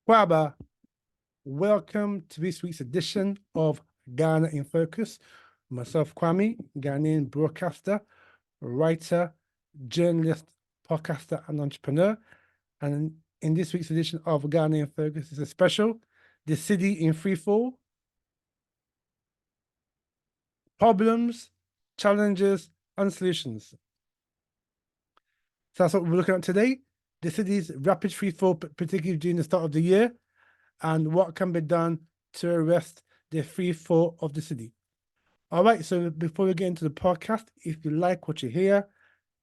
Kwame, welcome to this week's edition of Ghana in Focus. Myself, Kwame, Ghanaian broadcaster, writer, journalist, podcaster, and entrepreneur. And in this week's edition of Ghana in Focus is a special, the Cedi in freefall, problems, challenges, and solutions. So that's what we're looking at today. The Cedi's rapid freefall, particularly during the start of the year, and what can be done to arrest the free fall of the Cedi. All right, so before we get into the podcast, if you like what you hear,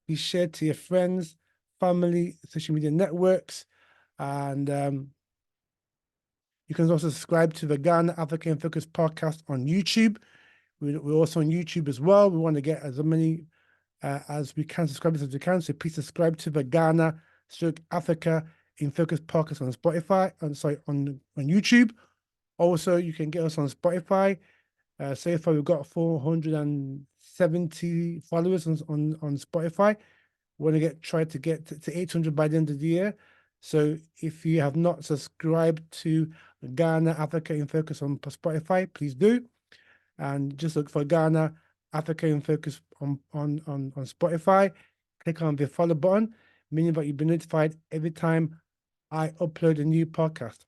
please share to your friends, family, social media networks, and you can also subscribe to the Ghana Africa in Focus podcast on YouTube. We're also on YouTube as well. We want to get as many as we can, subscribers as we can. So please subscribe to the Ghana Africa in Focus podcast on Spotify. On YouTube. Also, you can get us on Spotify. So far, we've got 470 followers on Spotify. We want to try to get to 800 by the end of the year. So if you have not subscribed to Ghana Africa in Focus on Spotify, please do. And just look for Ghana Africa in Focus on Spotify. Click on the follow button, meaning that you'll be notified every time I upload a new podcast.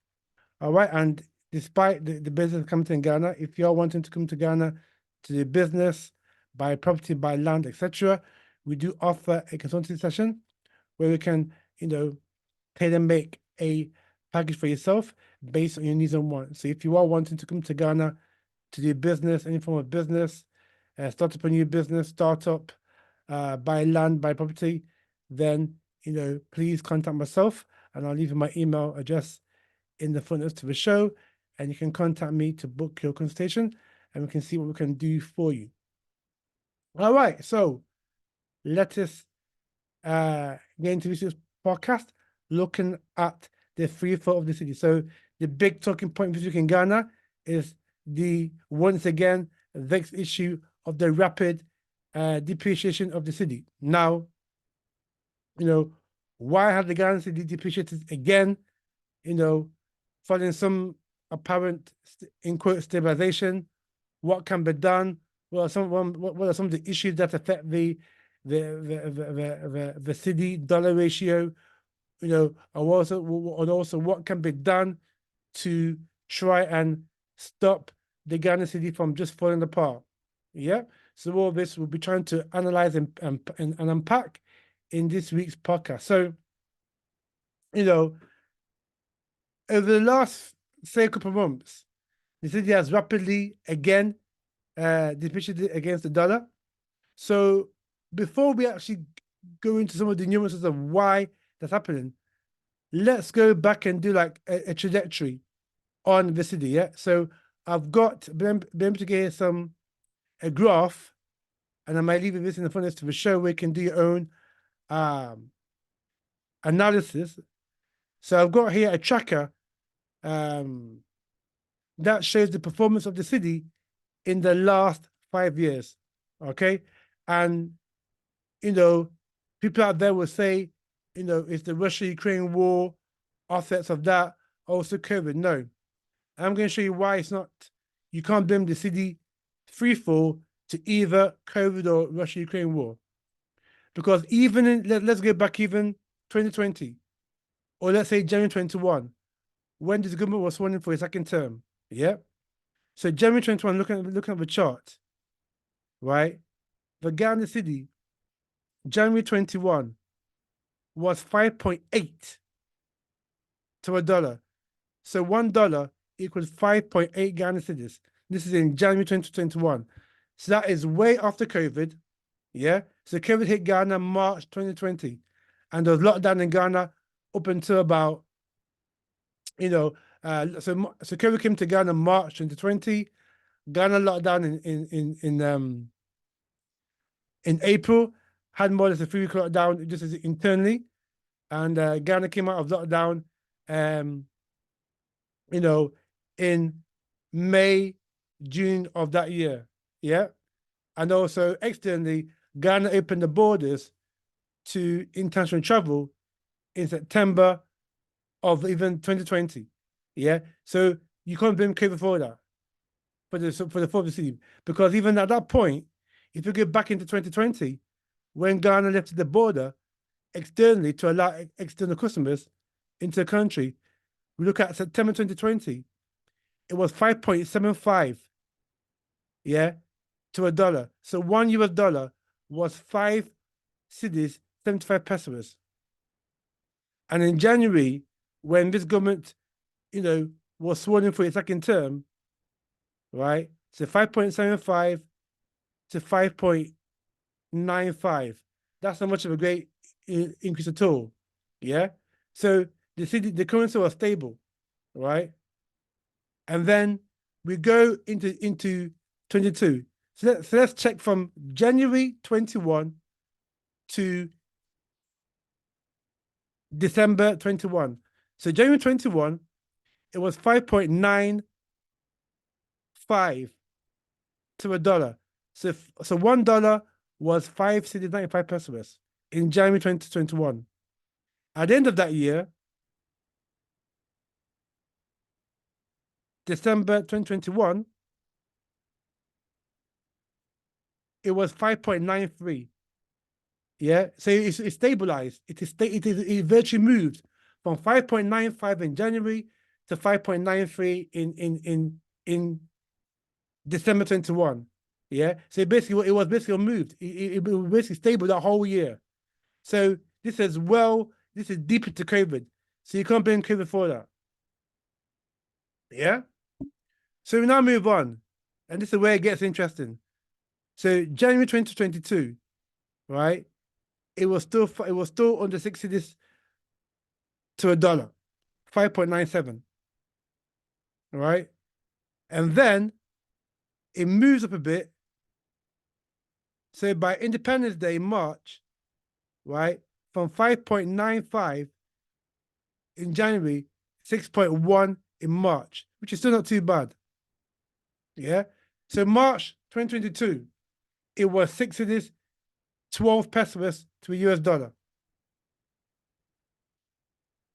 All right, and despite the business coming to Ghana, if you're wanting to come to Ghana to do business, buy property, buy land, etc., we do offer a consulting session where we can, tailor make a package for yourself based on your needs and wants. So if you are wanting to come to Ghana to do business, any form of business, start up a new business, startup, buy land, buy property, then, please contact myself and I'll leave you my email address in the footnotes to the show, and you can contact me to book your consultation and we can see what we can do for you. All right, so let us get into this podcast looking at the free fall of the Cedi. So the big talking point this week in Ghana is the once again vexed issue of the rapid depreciation of the Cedi. Now, why have the Ghanaian Cedi depreciated again? Following some apparent, in quote, stabilization. What can be done? What are some of the issues that affect the Cedi dollar ratio? And also what can be done to try and stop the Ghana Cedi from just falling apart. Yeah. So all this we'll be trying to analyze and unpack in this week's podcast. So, over the last, say, couple of months, the Cedi has rapidly again depreciated against the dollar. So before we actually go into some of the nuances of why that's happening, let's go back and do like a trajectory on the Cedi. Yeah. So I've been able to get a graph, and I might leave this in the front to the show where you can do your own analysis. So I've got here a tracker that shows the performance of the Cedi in the last 5 years. Okay. And, people out there will say, it's the Russia-Ukraine war, offsets of that, also COVID. No. I'm going to show you why it's not. You can't blame the Cedi freefall to either COVID or Russia-Ukraine war. Because even let's go back even 2020, or let's say January 21, when this government was sworn in for a second term. Yeah. So January 21, looking at the chart, right? The Ghana Cedi, January 21, was 5.8 to a dollar. So $1 equals 5.8 Ghana Cedis. This is in January 2021. So that is way after COVID. Yeah. So COVID hit Ghana March 2020. And there was lockdown in Ghana up until about, so COVID came to Ghana March 2020. Ghana locked down in April, had more or less a 3-week lockdown just as internally. And Ghana came out of lockdown, in May, June of that year. Yeah. And also externally, Ghana opened the borders to international travel in September of even 2020. Yeah. So you can't blame COVID for that, for the fall of the cedi. Because even at that point, if you go back into 2020, when Ghana left the border externally to allow external customers into the country, we look at September 2020, it was 5.75, yeah, to a dollar. So $1 was 5 cedis, 75 pesos. And in January, when this government, was sworn in for its second term, right? So 5.75 to 5.95. That's not much of a great increase at all. Yeah. So the currency was stable, right? And then we go into 22. So let's check from January 21 to December 21. So January 21, it was 5.95 to a dollar. So $1 was 5.95 pesos in January 2021. At the end of that year, December 2021, it was 5.93. Yeah, so it's stabilized. It virtually moved from 5.95 in January to 5.93 in December 21. Yeah, so basically it was basically moved. It was basically stable that whole year. So this is deep into COVID. So you can't blame COVID for that. Yeah. So we now move on, and this is where it gets interesting. So January 2022, right? It was still under 60 this to a dollar, 5.97, right? And then it moves up a bit. So by Independence Day, March, right, from 5.95 in January, 6.1 in March, which is still not too bad. Yeah. So March 2022, it was 6 cedis, 12 pesos to a US dollar.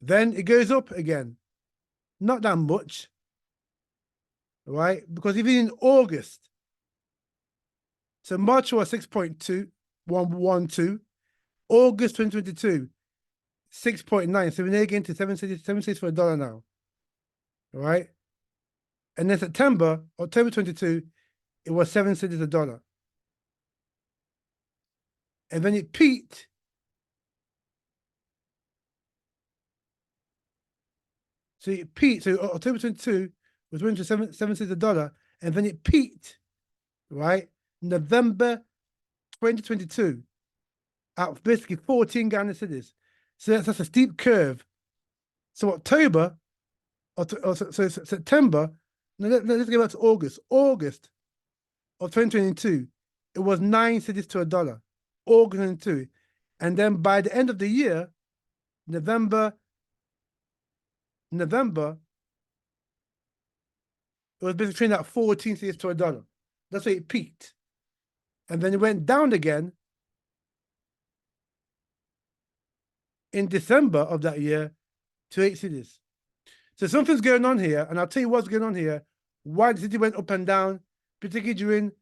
Then it goes up again. Not that much, right? Because even in August, so March was 6.2112, August 2022, 6.9. So we're nearly getting to 7 cedis for a dollar now, right? And then October 22, it was 7 cedis a dollar. And then it peaked. So October 22 was went to 7 cedis a dollar, and then it peaked, right? November 2022 at basically 14 Ghana cedis. So that's a steep curve. So September, no, let's go back to August. August of 2022, it was 9 cedis to a dollar. August 22. And then by the end of the year, November, it was between that 14 cedis to a dollar. That's where it peaked. And then it went down again in December of that year to 8 cedis. So something's going on here, and I'll tell you what's going on here. Why the cedi went up and down, particularly during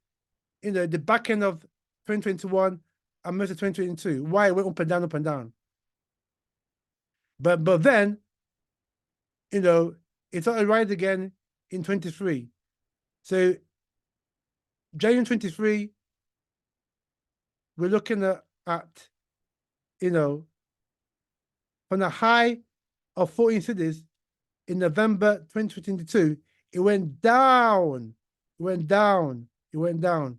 the back end of 2021 and most of 2022. Why it went up and down, up and down. But then, it started rise again in 23. So January 23, we're looking at from a high of 14 cedis in November 2022, it went down. It went down. It went down.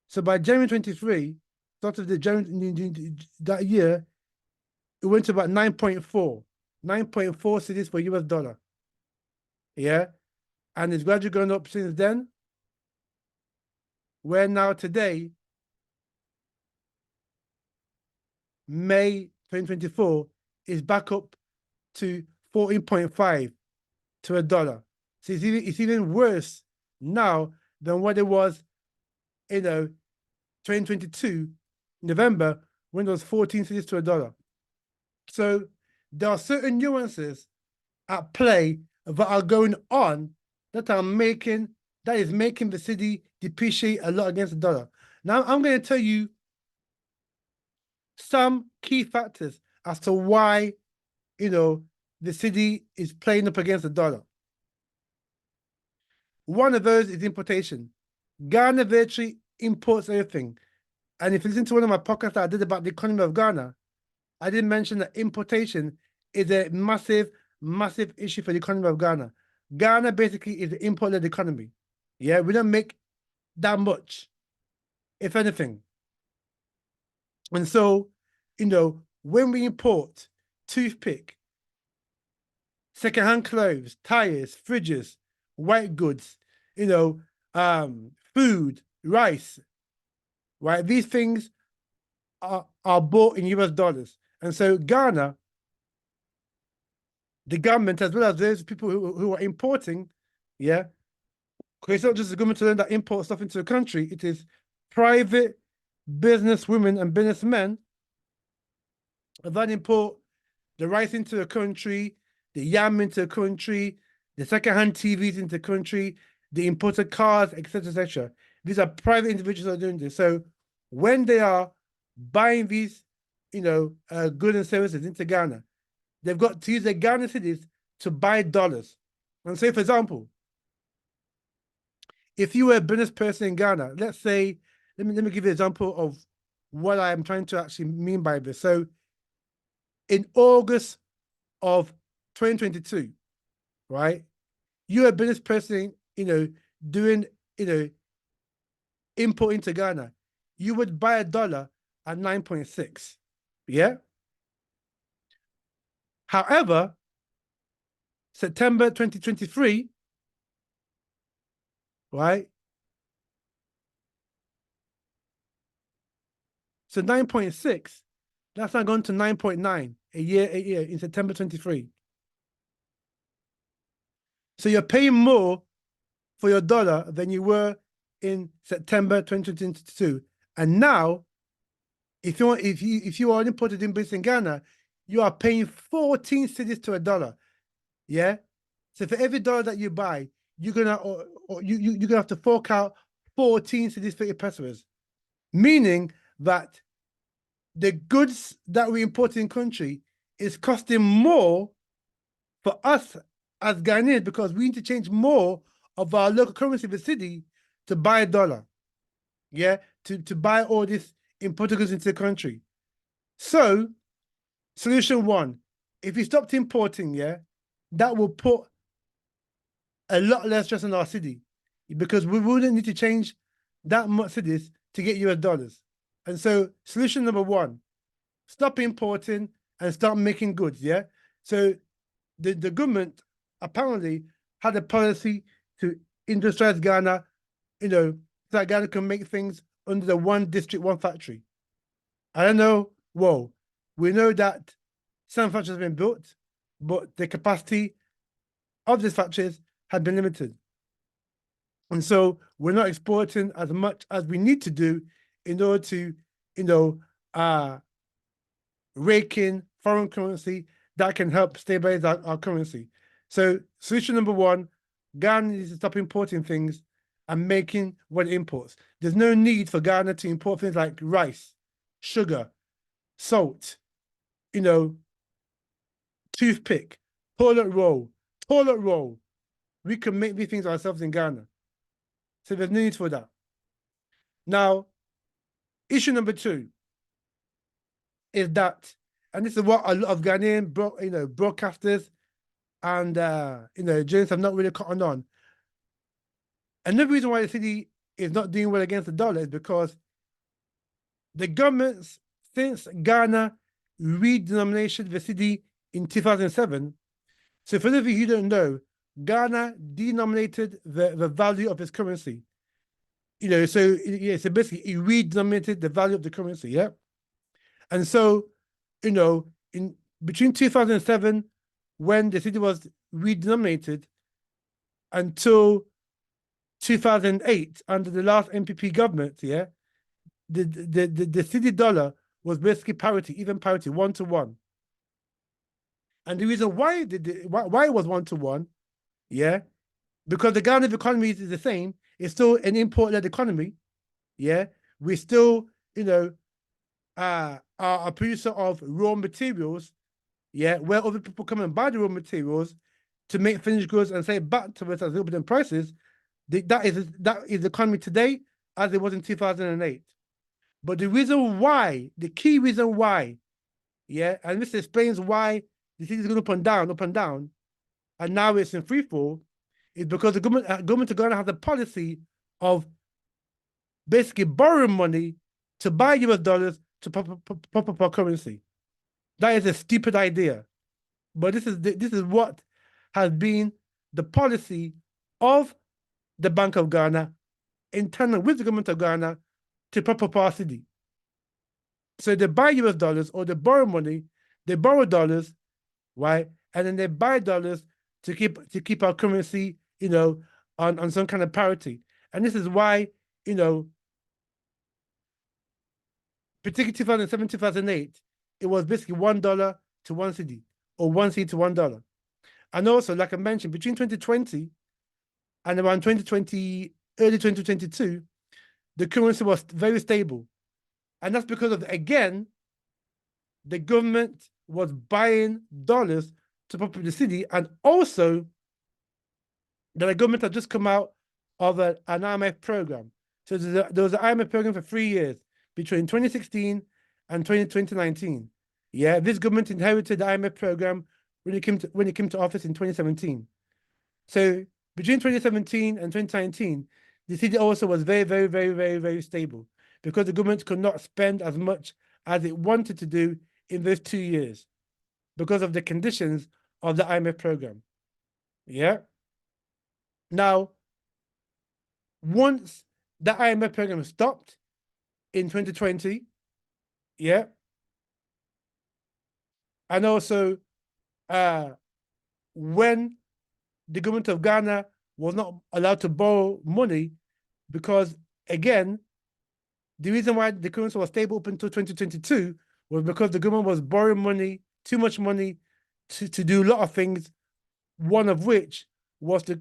So by January 23, start of the January that year, it went to about 9.4. 9.4 cedis for US dollar. Yeah. And it's gradually gone up since then. Where now today, May 2024, is back up to 14.5 to a dollar. So it's even worse now than what it was, 2022, November, when it was 14 cedis to a dollar. So there are certain nuances at play that are going on that is making the cedi depreciate a lot against the dollar. Now I'm going to tell you some key factors as to why, the cedi is playing up against the dollar. One of those is importation. Ghana virtually imports everything. And if you listen to one of my podcasts that I did about the economy of Ghana, I did mention that importation is a massive, massive issue for the economy of Ghana. Ghana basically is an import-led economy. Yeah, we don't make that much, if anything. And so, when we import toothpick, secondhand clothes, tires, fridges, white goods, food, rice, right? These things are bought in US dollars. And so Ghana, the government, as well as those people who are importing, yeah, because it's not just the government alone that import stuff into the country, it is private business women and businessmen that import the rice into the country, the yam into the country, the secondhand TVs into the country, the imported cars, etc., etc. These are private individuals that are doing this. So when they are buying these, goods and services into Ghana, they've got to use their Ghana cedis to buy dollars. And say, for example, if you were a business person in Ghana, let's say, let me give you an example of what I am trying to actually mean by this. So in August of 2022, right? You're a business person, doing, import into Ghana. You would buy a dollar at 9.6. Yeah. However, September 2023, right? So 9.6, that's now gone to 9.9 a year in September 23. So you're paying more for your dollar than you were in September 2022. And now, if you are imported in business in Ghana, you are paying 14 cedis to a dollar. Yeah. So for every dollar that you buy, you're gonna you're gonna have to fork out 14 cedis for your pesos. Meaning that the goods that we import in country is costing more for us as Ghanaians because we need to change more of our local currency, the cedi, to buy a dollar. Yeah, to buy all this imported goods into the country. So, solution one, if we stopped importing, yeah, that will put a lot less stress on our cedi because we wouldn't need to change that much cedis to get US dollars. And so, solution number one, stop importing and start making goods. Yeah. So the government apparently had a policy to industrialize Ghana, so that Ghana can make things under the one district, one factory. I don't know. Whoa. We know that some factories have been built, but the capacity of these factories had been limited. And so we're not exporting as much as we need to do in order to, rake in foreign currency that can help stabilize our currency. So solution number one, Ghana needs to stop importing things and making what it imports. There's no need for Ghana to import things like rice, sugar, salt, toothpick, toilet roll. We can make these things ourselves in Ghana. So there's no need for that. Now, issue number two is that, and this is what a lot of Ghanaian broadcasters and journalists have not really caught on. Another reason why the cedi is not doing well against the dollar is because the governments, since Ghana redenominated the cedi in 2007, so for those of you who don't know, Ghana denominated the value of its currency. So basically it redenominated the value of the currency, yeah? And so, in between 2007, when the cedi was redenominated, until 2008, under the last NPP government, yeah, the cedi dollar was basically parity, even parity, 1-to-1. And the reason why it was 1-to-1 Yeah, because the Ghanaian economy is the same. It's still an import-led economy. Yeah, we still, are a producer of raw materials. Yeah, where other people come and buy the raw materials to make finished goods and sell it back to us at exorbitant prices. That is the economy today as it was in 2008. But the reason why, the key reason why, yeah, and this explains why the city is going up and down, and now it's in free fall, is because the government of Ghana has a policy of basically borrowing money to buy US dollars to pop up our currency. That is a stupid idea. But this is what has been the policy of the Bank of Ghana, in tandem with the government of Ghana, to prop up our city. So they buy US dollars or they borrow money, they borrow dollars, right? And then they buy dollars to keep our currency, on some kind of parity. And this is why, particularly 2007, 2008, it was basically $1 to one cedi, or one cedi to $1. And also, like I mentioned, between 2020 and around 2020, early 2022, the currency was very stable. And that's because of, again, the government was buying dollars to prop up the city, and also that the government had just come out of an IMF program. So there was an IMF program for 3 years between 2016 and 2019. Yeah, this government inherited the IMF program when it came to office in 2017. So between 2017 and 2019, the city also was very, very, very, very, very stable because the government could not spend as much as it wanted to do in those 2 years because of the conditions of the IMF program. Yeah. Now, once the IMF program stopped in 2020, yeah, and also when the government of Ghana was not allowed to borrow money because, again, the reason why the currency was stable up until 2022 was because the government was borrowing money, too much money, to do a lot of things, one of which was to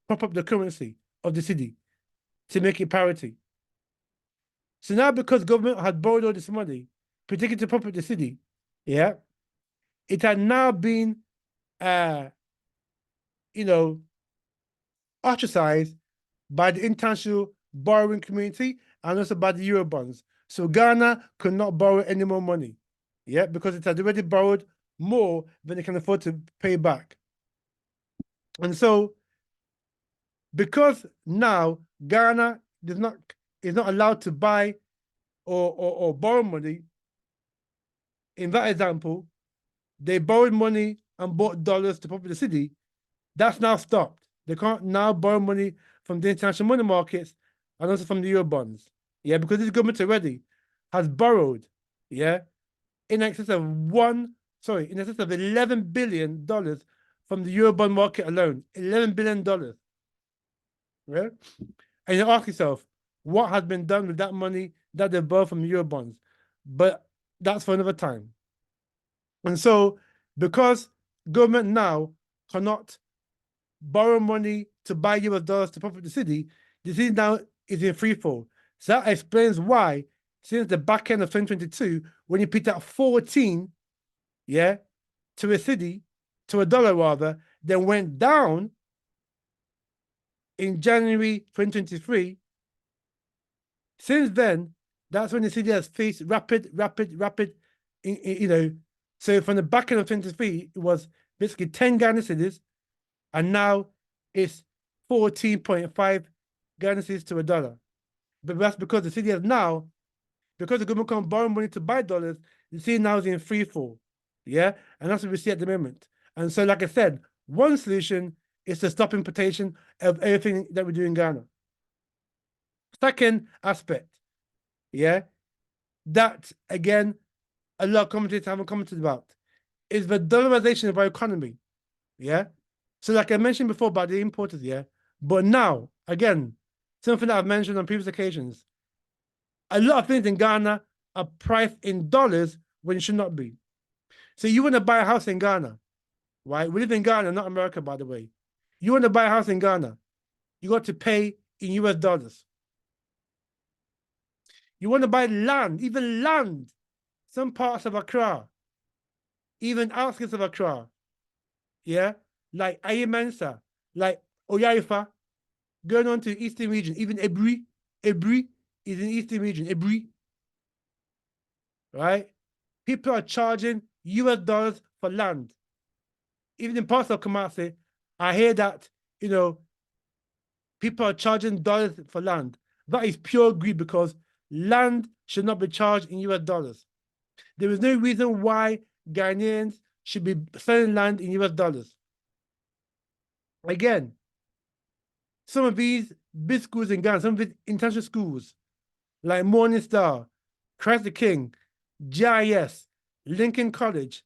prop up the currency of the city to make it parity. So now, because government had borrowed all this money, particularly to prop up the city, yeah, it had now been, uh, you know, ostracized by the international borrowing community and also by the Eurobonds. So Ghana could not borrow any more money, yeah, because it had already borrowed more than it can afford to pay back. And so, because now Ghana is not allowed to buy or borrow money, in that example, they borrowed money and bought dollars to populate the city. That's now stopped. They can't now borrow money from the international money markets and also from the Euro bonds. Yeah, because this government already has borrowed, yeah, in excess of $11 billion from the Eurobond market alone. $11 billion. Right? And you ask yourself, what has been done with that money that they borrowed from the Eurobonds? But that's for another time. And so, because government now cannot borrow money to buy US dollars to profit the city now is in free fall. So that explains why, since the back end of 2022, when you picked up 14, yeah, to a city, to a dollar rather, then went down in January 2023. Since then, that's when the city has faced rapid, so from the back end of 23, it was basically 10 Ghana cities, and now it's 14.5 Ghana cities to a dollar. But that's because the city has now, because the government can't borrow money to buy dollars, the city now is in free fall. Yeah. And that's what we see at the moment. And so, like I said, one solution is to stop importation of everything that we do in Ghana. Second aspect, yeah, that again, a lot of commentators haven't commented about, is the dollarization of our economy. Yeah. So, like I mentioned before about the importers, yeah. But now, again, something that I've mentioned on previous occasions, a lot of things in Ghana are priced in dollars when it should not be. So you want to buy a house in Ghana, right? We live in Ghana, not America, by the way. You want to buy a house in Ghana, you got to pay in US dollars. You want to buy land, even land, some parts of Accra, even outskirts of Accra, yeah, like Ayemensa, like Oyaifa, going on to the Eastern region, even Ebri is in the Eastern region, Ebri, right? People are charging US dollars for land. Even in parts of Kumasi, I hear that, people are charging dollars for land. That is pure greed because land should not be charged in US dollars. There is no reason why Ghanaians should be selling land in US dollars. Again, some of these big schools in Ghana, some of these international schools, like Morning Star, Christ the King, GIS, Lincoln College,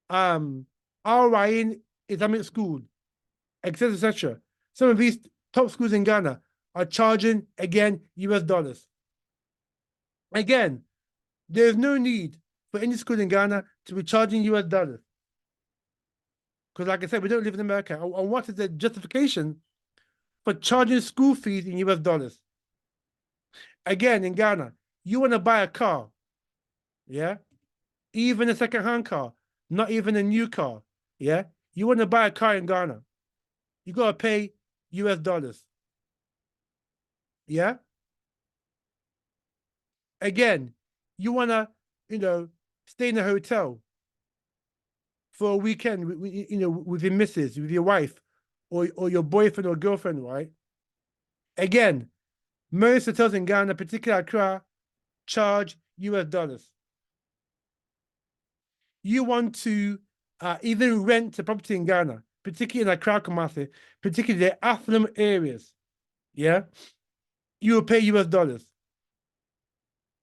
RYN Islamic School, etc., etc. Some of these top schools in Ghana are charging, again, US dollars. Again, there's no need for any school in Ghana to be charging US dollars. Because, like I said, we don't live in America. And what is the justification for charging school fees in US dollars? Again, in Ghana, you want to buy a car, yeah? Even a second-hand car, not even a new car, yeah? You want to buy a car in Ghana, you got to pay US dollars, yeah? Again, you want to, stay in a hotel for a weekend, with your missus, with your wife, or your boyfriend or girlfriend, right? Again, most hotels in Ghana, particularly Accra, charge US dollars. You want to even rent a property in Ghana, particularly in Accra, Kumasi, particularly the affluent areas, yeah, you will pay US dollars.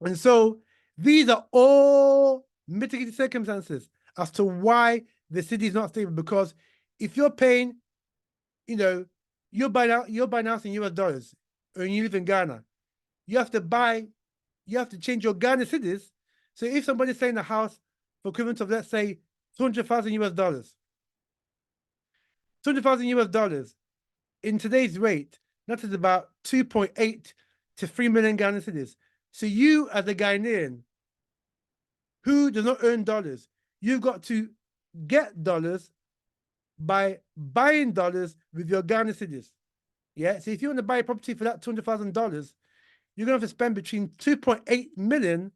And so these are all mitigating circumstances as to why the city is not stable. Because if you're paying, you're buying house in US dollars, or you live in Ghana, you have to change your Ghana cedis. So if somebody's selling a house for equivalent of, let's say, 200,000 US dollars, 200,000 US dollars in today's rate, that is about 2.8 to 3 million Ghana cedis. So you, as a Ghanaian who does not earn dollars, you've got to get dollars by buying dollars with your Ghana cedis. Yeah. So if you want to buy a property for that $200,000, you're going to have to spend between 2.8 million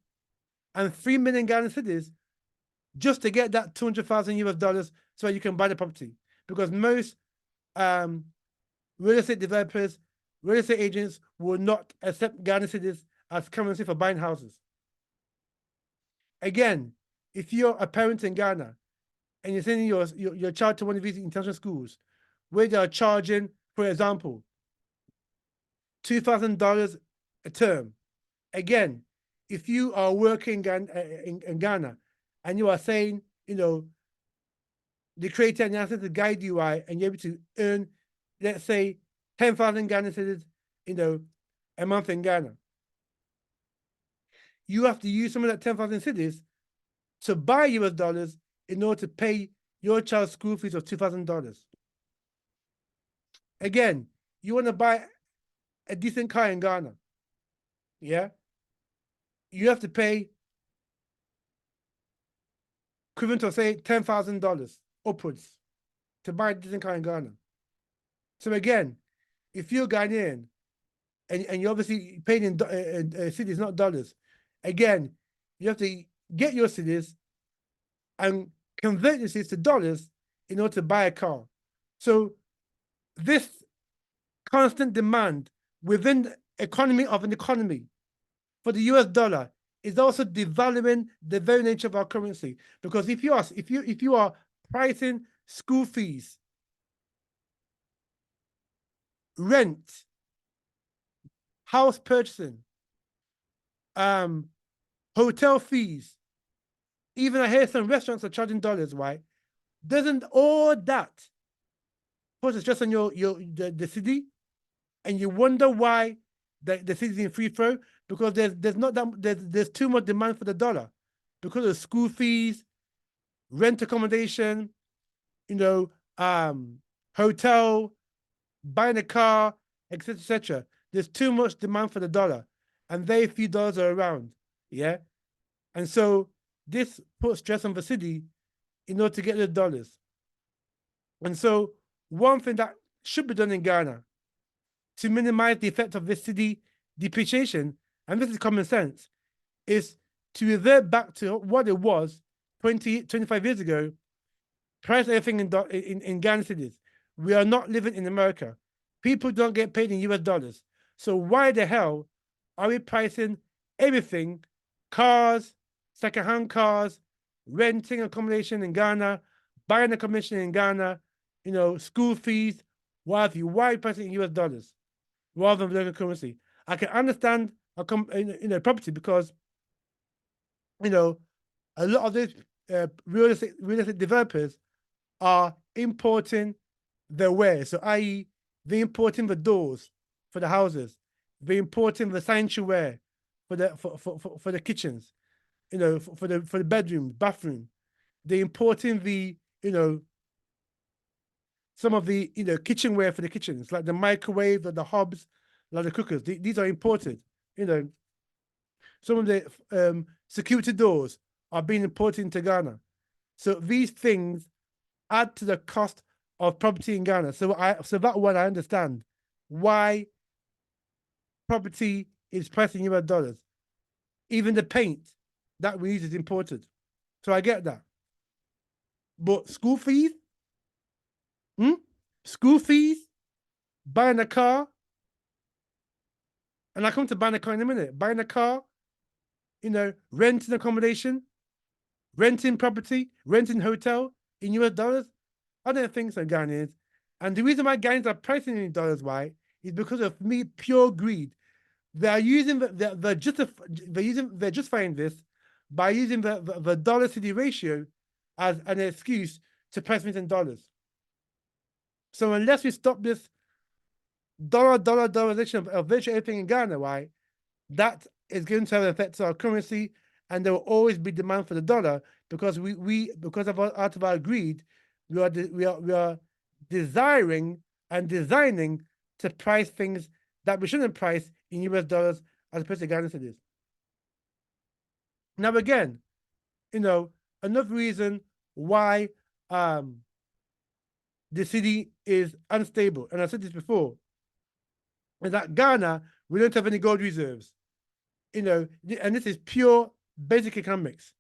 and 3 million Ghana cedis just to get that 200,000 US dollars so you can buy the property. Because most real estate developers, real estate agents will not accept Ghana cedis as currency for buying houses. Again, if you're a parent in Ghana and you're sending your child to one of these international schools where they are charging, for example, $2,000 a term. Again, if you are working in Ghana and you are saying, the creator and asked to guide you right, and you're able to earn, let's say, 10,000 Ghana cedis, a month in Ghana. You have to use some of that 10,000 cedis to buy US dollars in order to pay your child's school fees of $2,000. Again, you want to buy a decent car in Ghana, yeah? You have to pay equivalent of, say, $10,000 upwards to buy a decent car in Ghana. So again, if you're Ghanaian and you're obviously paying in cedis, not dollars, again, you have to get your cedis and convert your cedis to dollars in order to buy a car. So this constant demand within the economy of an economy for the US dollar is also devaluing the very nature of our currency. Because if you are pricing school fees, rent, house purchasing, hotel fees, even I hear some restaurants are charging dollars, right? Doesn't all that put a stress on the city? And you wonder why the city's in free throw? Because there's too much demand for the dollar because of school fees, rent accommodation, hotel, buying a car, etc., etc. There's too much demand for the dollar, and very few dollars are around. Yeah, and so this puts stress on the city in order to get the dollars. And so one thing that should be done in Ghana to minimize the effect of this city depreciation, and this is common sense, is to revert back to what it was 25 years ago, price everything in Ghana cities. We are not living in America. People don't get paid in US dollars. So why the hell are we pricing everything, cars, second-hand cars, renting accommodation in Ghana, buying accommodation in Ghana, school fees, why are you pricing in US dollars rather than local currency? I can understand property because a lot of these real estate developers are importing their wares. So, i.e., they're importing the doors for the houses, they're importing the sanctuary for the kitchens, for the bedroom, bathroom. They're importing the some of the kitchenware for the kitchens, like the microwave, the hobs, like the cookers. These are imported. Some of the security doors are being imported into Ghana. So these things add to the cost of property in Ghana. So that one I understand why property is priced in US dollars. Even the paint that we use is imported. So I get that. But school fees, school fees, buying a car, and I come to buying a car in a minute. Buying a car, renting accommodation, renting property, renting hotel in US dollars. I don't think so, Ghanaians. And the reason why Ghanaians are pricing in dollars, why, is because of me pure greed. They're using they're justifying this by using the dollar city ratio as an excuse to price things in dollars. So unless we stop this dollarization of virtually everything in Ghana, why, that is going to have an effect on our currency, and there will always be demand for the dollar because because of out of our greed, we are desiring and designing to price things that we shouldn't price in US dollars as opposed to Ghana cedis. Now again, another reason why the city is unstable, and I said this before, is that Ghana, we don't have any gold reserves. And this is pure basic economics.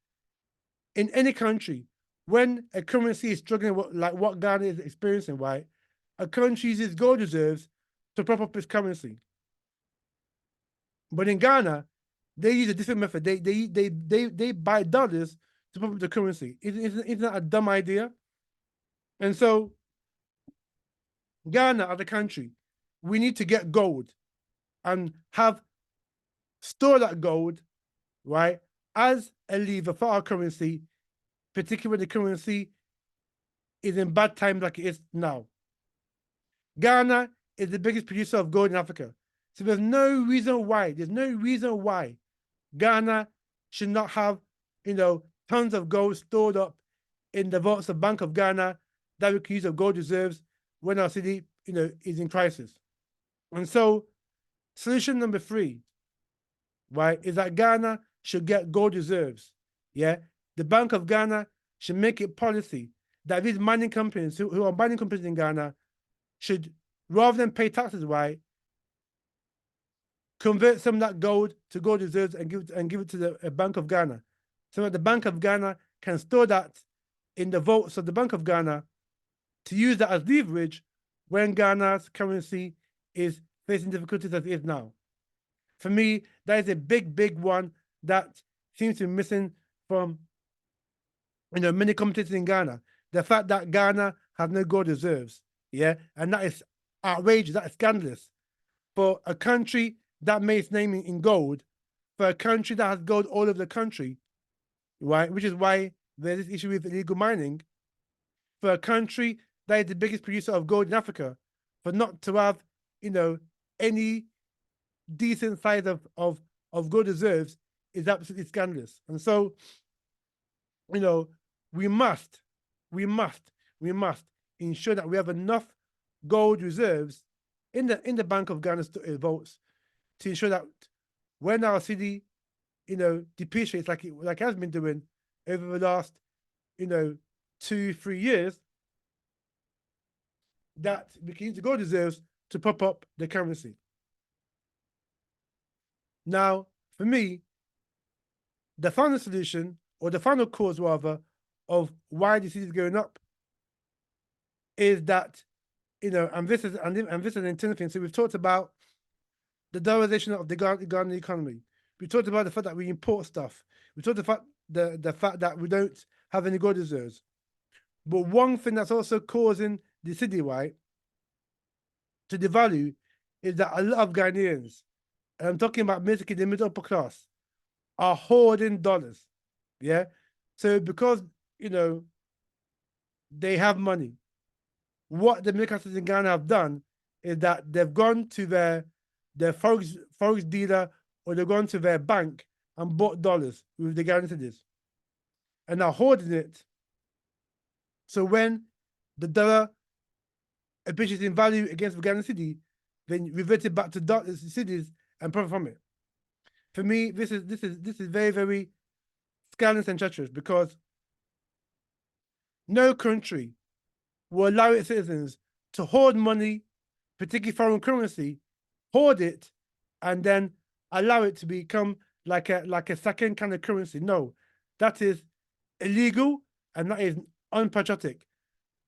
In any country, when a currency is struggling like what Ghana is experiencing, why, a country uses gold reserves to prop up its currency. But in Ghana, they use a different method. They buy dollars to prop up the currency. Isn't that a dumb idea? And so, Ghana as a country, we need to get gold and store that gold, right, as a lever for our currency, particularly when the currency is in bad times like it is now. Ghana is the biggest producer of gold in Africa. So there's no reason why Ghana should not have, tons of gold stored up in the vaults of Bank of Ghana that we can use of gold reserves when our city, is in crisis. And so solution number 3, right, is that Ghana should get gold reserves. Yeah. The Bank of Ghana should make it policy that these mining companies who are mining companies in Ghana should, rather than pay taxes, right, convert some of that gold to gold reserves and give it to the Bank of Ghana, so that the Bank of Ghana can store that in the vaults of the Bank of Ghana to use that as leverage when Ghana's currency is facing difficulties as it is now. For me, that is a big one that seems to be missing from many commentators in Ghana. The fact that Ghana has no gold reserves, yeah, and that is outrageous, that is scandalous. For a country that made its name in gold, for a country that has gold all over the country, right, which is why there's this issue with illegal mining, for a country that is the biggest producer of gold in Africa, for not to have, any decent size of gold reserves is absolutely scandalous. And so, we must we must ensure that we have enough gold reserves in the Bank of Ghana vaults to ensure that when our city, depreciates like it has been doing over the last, 2-3 years, that we can use the gold reserves to pop up the currency. Now, for me, the final solution, or the final cause rather, of why the city is going up is that, and this is an internal thing. So we've talked about the dollarization of the Ghanaian economy. We talked about the fact that we import stuff. We talked about the fact that we don't have any gold reserves. But one thing that's also causing the city, right, to devalue is that a lot of Ghanaians, and I'm talking about basically the middle upper class, are hoarding dollars. Yeah. So because, they have money, what the middle classes in Ghana have done is that they've gone to their forex dealer, or they've gone to their bank and bought dollars with the guarantees and are hoarding it. So when the dollar appreciates in value against the Ghanaian cedi, then revert it back to cedis and profit from it. For me, this is very, very scandalous and treacherous, because no country will allow its citizens to hoard money, particularly foreign currency, hoard it, and then allow it to become like a second kind of currency. No, that is illegal, and that is unpatriotic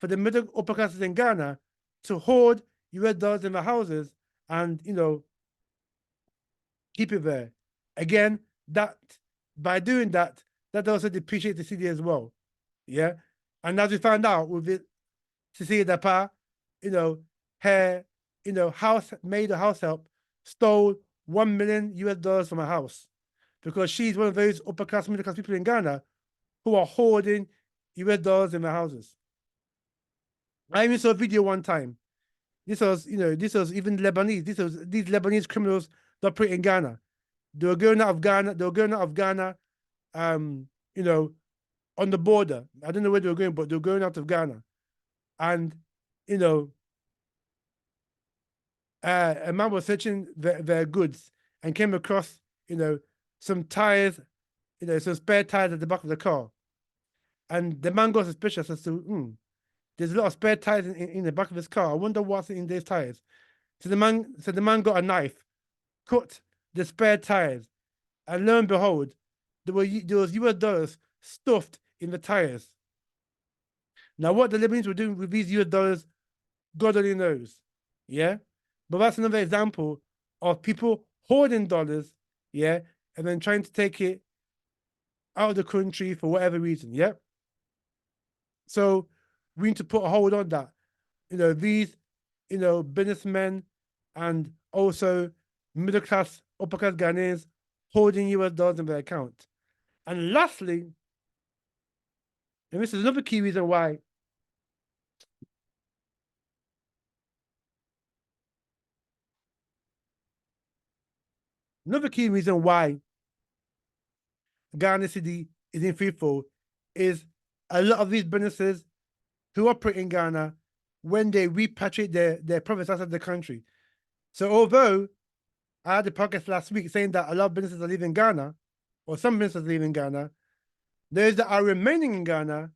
for the middle upper classes in Ghana to hoard US dollars in their houses and, keep it there. Again, that by doing that, that also depreciates the city as well. Yeah. And as we found out with it, Cecilia Dapa, her, house help stole $1 million US from her house, because she's one of those upper class, middle class people in Ghana who are hoarding US dollars in their houses. I even saw a video one time. This was even Lebanese. These Lebanese criminals that operate in Ghana. They were going out of Ghana. You know, on the border. I don't know where they were going, but they were going out of Ghana, and you know, a man was searching their goods and came across, some tires, some spare tires at the back of the car, and the man got suspicious as to, there's a lot of spare tires in the back of his car. I wonder what's in these tires. So the man got a knife, cut the spare tires, and lo and behold, there was US dollars stuffed in the tires. Now, what the Lebanese were doing with these US dollars, God only knows. Yeah. But that's another example of people hoarding dollars, yeah, and then trying to take it out of the country for whatever reason. Yeah. So we need to put a hold on that. These, businessmen and also middle class, upper class Ghanaians holding US dollars in their account. And lastly, and this is another key reason why Ghana City is in free fall is a lot of these businesses who operate in Ghana, when they repatriate their profits outside the country. So although I had a podcast last week saying that a lot of businesses are leaving Ghana, or some businesses are leaving Ghana, those that are remaining in Ghana,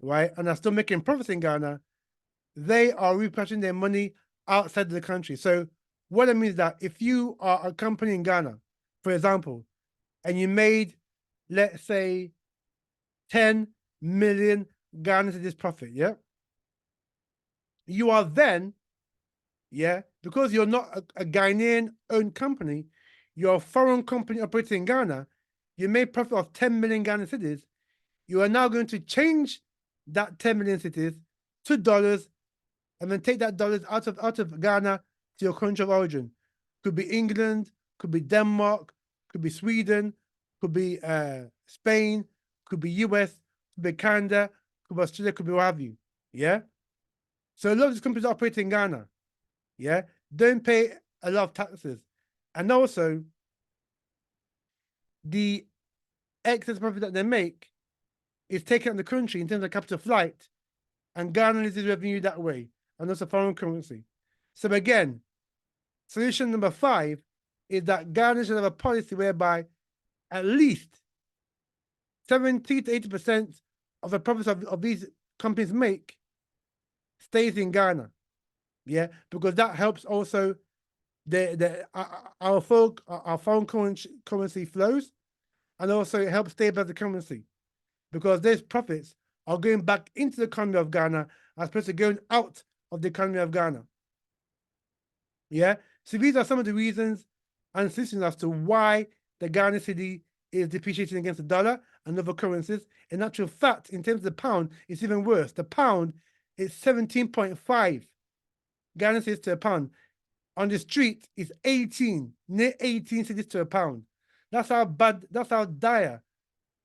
right, and are still making profits in Ghana, they are repatriating their money outside the country. So what it means is that if you are a company in Ghana, for example, and you made, let's say, 10 million Ghana cedis profit, yeah, you are then, yeah, because you're not a Ghanaian owned company, you're a foreign company operating in Ghana, you made profit of 10 million Ghana cedis, you are now going to change that 10 million cedis to dollars, and then take that dollars out of Ghana to your country of origin. Could be England, could be Denmark, could be Sweden, could be Spain, could be US, could be Canada, could be Australia, could be what have you. Yeah. So a lot of these companies operate in Ghana. Yeah. Don't pay a lot of taxes. And also, the excess profit that they make is taken out of the country in terms of capital flight and Ghana loses revenue that way, and also foreign currency. So again, solution number 5 is that Ghana should have a policy whereby at least 70 to 80% of the profits of these companies make stays in Ghana. Yeah, because that helps also our foreign currency flows, and also it helps stabilize the currency because those profits are going back into the economy of Ghana as opposed to going out of the economy of Ghana. Yeah, so these are some of the reasons and solutions as to why the Ghana cedi is depreciating against the dollar and other currencies. In actual fact, in terms of the pound, it's even worse. The pound is 17.5 Ghana cedis to a pound. On the street, it's 18, near 18 cedis to a pound. That's how bad, that's how dire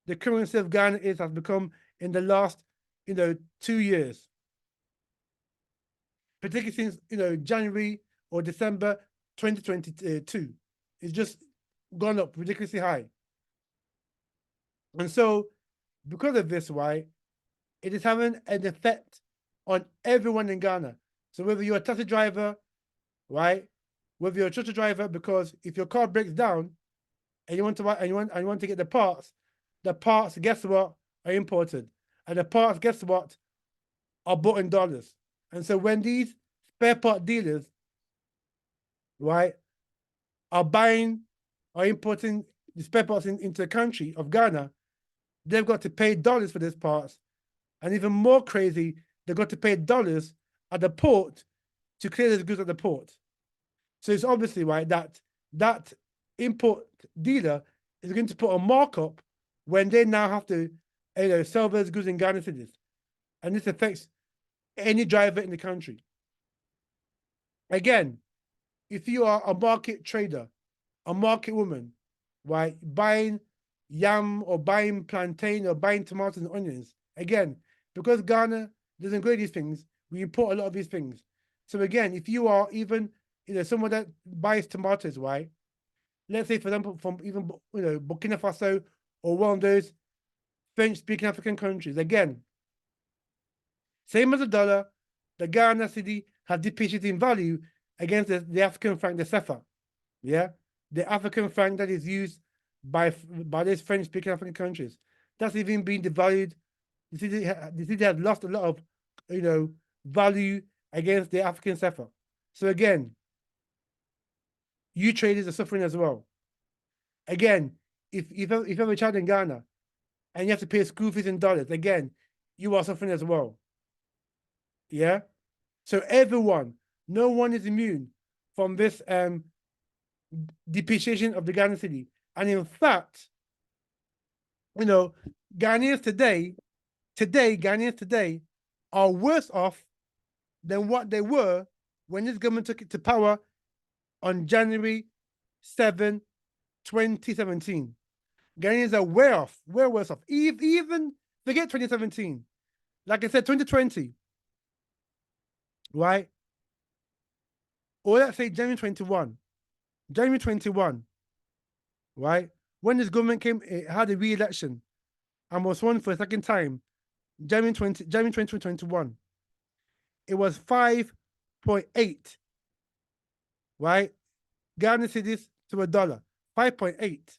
the currency of Ghana has become in the last, 2 years. Particularly since, January or December 2022. It's just gone up ridiculously high. And so, because of this, right, it is having an effect on everyone in Ghana. So whether you're a taxi driver, right, whether you're a truck driver, because if your car breaks down and you want to buy and you want to get the parts, guess what, are imported, and the parts, guess what, are bought in dollars. And so when these spare part dealers, right, are importing the spare parts into the country of Ghana, they've got to pay dollars for these parts. And even more crazy, they've got to pay dollars at the port to clear the goods at the port. So it's obviously right that import dealer is going to put a markup when they now have to sell those goods in Ghana cedis. And this affects any driver in the country. Again, if you are a market trader, a market woman, right, buying yam or buying plantain or buying tomatoes and onions, again, because Ghana doesn't grow these things, we import a lot of these things. So again, if you are even someone that buys tomatoes, right? Let's say, for example, from even Burkina Faso or one of those French-speaking African countries. Again, same as the dollar, the Ghana cedi has depreciated in value against the African franc, the CFA. Yeah, the African franc that is used by these French-speaking African countries. That's even been devalued. The cedi has lost a lot of, value against the African CFA. So again, you traders are suffering as well. Again, if you have a child in Ghana and you have to pay school fees in dollars, again, you are suffering as well. Yeah? So everyone, no one is immune from this depreciation of the Ghana cedi. And in fact, Ghanaians today are worse off than what they were when this government took it to power on January 7, 2017. Ghanaians are way worse off. Even forget 2017. Like I said, 2020, right? Or let's say January 21, right? When this government had a re-election and was won for a second time, January 2021, it was 5.8, right? Ghana cedis to a dollar, 5.8.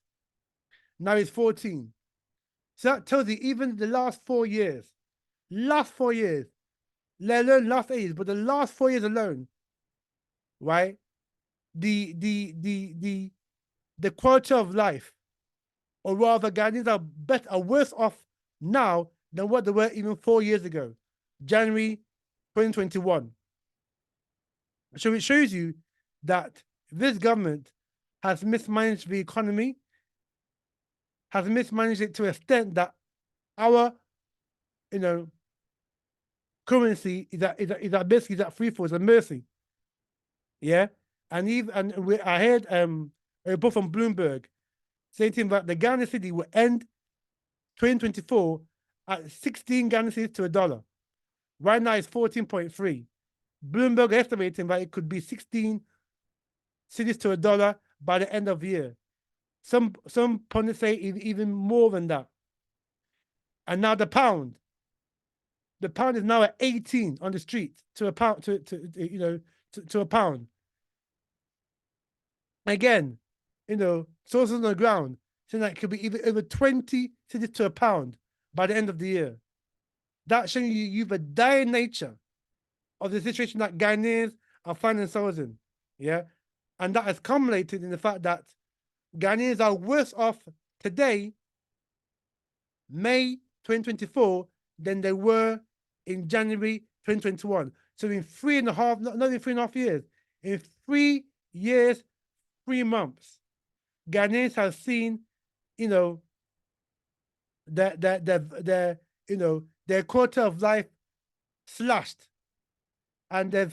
Now it's 14. So that tells you even the last 4 years, let alone last 8 years, but the last 4 years alone, right? The quality of life, or rather, Ghanaians are worse off now than what they were even 4 years ago, January 2021. So it shows you that this government has mismanaged the economy, has mismanaged it to an extent that our, currency is at basically that free fall, is a mercy. Yeah, and I heard a report from Bloomberg saying that the Ghana cedi will end 2024 at 16 Ghana cedis to a dollar. Right now it's 14.3. Bloomberg estimating that it could be 16 cedis to a dollar by the end of the year. Some pundits say even more than that. And now the pound. The pound is now at 18 on the street to a pound to a pound. Again, sources on the ground saying that it could be even over 20 cedis to a pound by the end of the year. That's showing you the dire nature of the situation that Ghanaians are finding themselves in. Yeah. And that has culminated in the fact that Ghanaians are worse off today, May 2024, than they were in January 2021. So in 3.5, not in 3.5 years, in 3 years, 3 months, Ghanaians have seen, their quality of life slashed, and they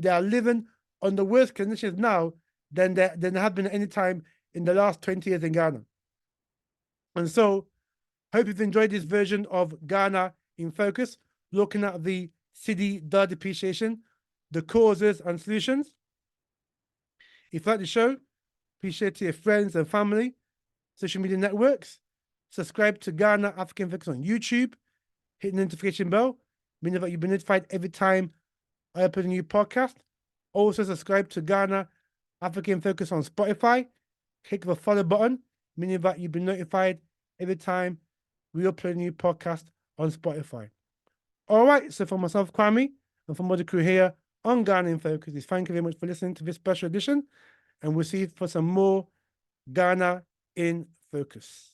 are living under worse conditions now than they have been at any time in the last 20 years in Ghana. And so, hope you've enjoyed this version of Ghana in Focus, looking at the Cedi dollar depreciation, the causes and solutions. If you like the show, please share to your friends and family, social media networks. Subscribe to Ghana African Focus on YouTube. Hit the notification bell, meaning that you'll be notified every time I upload a new podcast. Also, subscribe to Ghana African Focus on Spotify. Click the follow button, meaning that you'll be notified every time we upload a new podcast on Spotify. All right, so for myself, Kwame, and from all the crew here on Ghana in Focus, thank you very much for listening to this special edition, and we'll see you for some more Ghana in Focus.